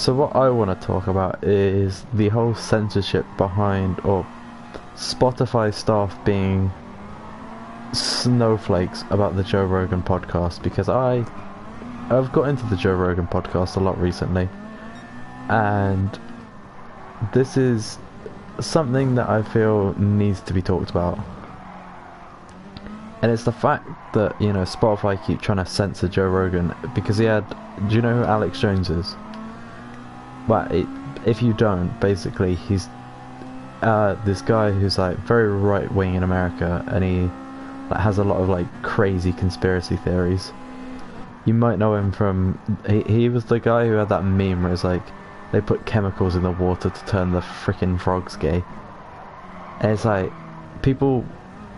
So what I want to talk about is the whole censorship behind, or Spotify staff being snowflakes about the Joe Rogan podcast, because I've got into the Joe Rogan podcast a lot recently, and this is something that I feel needs to be talked about. And it's the fact that, Spotify keep trying to censor Joe Rogan because do you know who Alex Jones is? Well, if you don't, basically he's this guy who's like very right wing in America, and he has a lot of like crazy conspiracy theories. You might know him from he was the guy who had that meme where it's like they put chemicals in the water to turn the freaking frogs gay, and it's like people,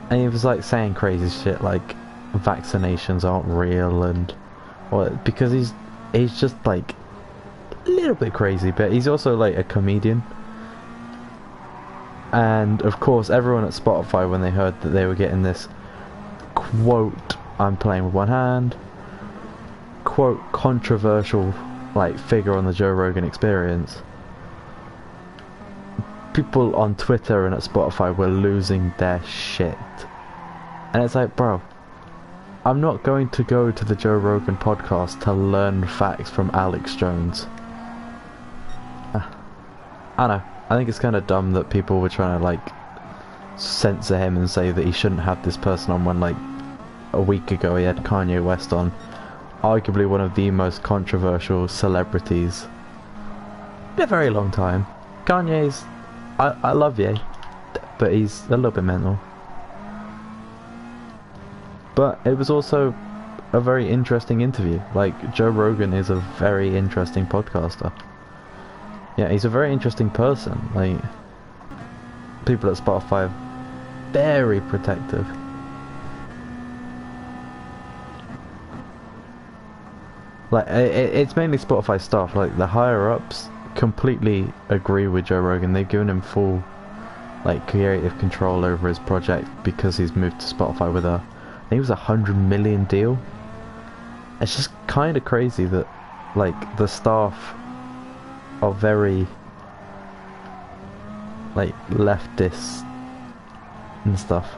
and he was like saying crazy shit like vaccinations aren't real, and because he's just like a little bit crazy, but he's also like a comedian. And of course everyone at Spotify, when they heard that they were getting this quote, I'm playing with one hand, quote, controversial like figure on the Joe Rogan experience, people on Twitter and at Spotify were losing their shit. And it's like, bro, I'm not going to go to the Joe Rogan podcast to learn facts from Alex Jones. I know, I think it's kind of dumb that people were trying to like censor him and say that he shouldn't have this person on, when like a week ago he had Kanye West on, arguably one of the most controversial celebrities in a very long time. Kanye's, I love Ye, but he's a little bit mental. But it was also a very interesting interview. Like, Joe Rogan is a very interesting podcaster. Yeah, he's a very interesting person. Like, people at Spotify are very protective. Like, it's mainly Spotify staff. Like, the higher ups completely agree with Joe Rogan. They've given him full like creative control over his project because he's moved to Spotify with I think it was $100 million deal. It's just kind of crazy that like the staff are very like leftists and stuff.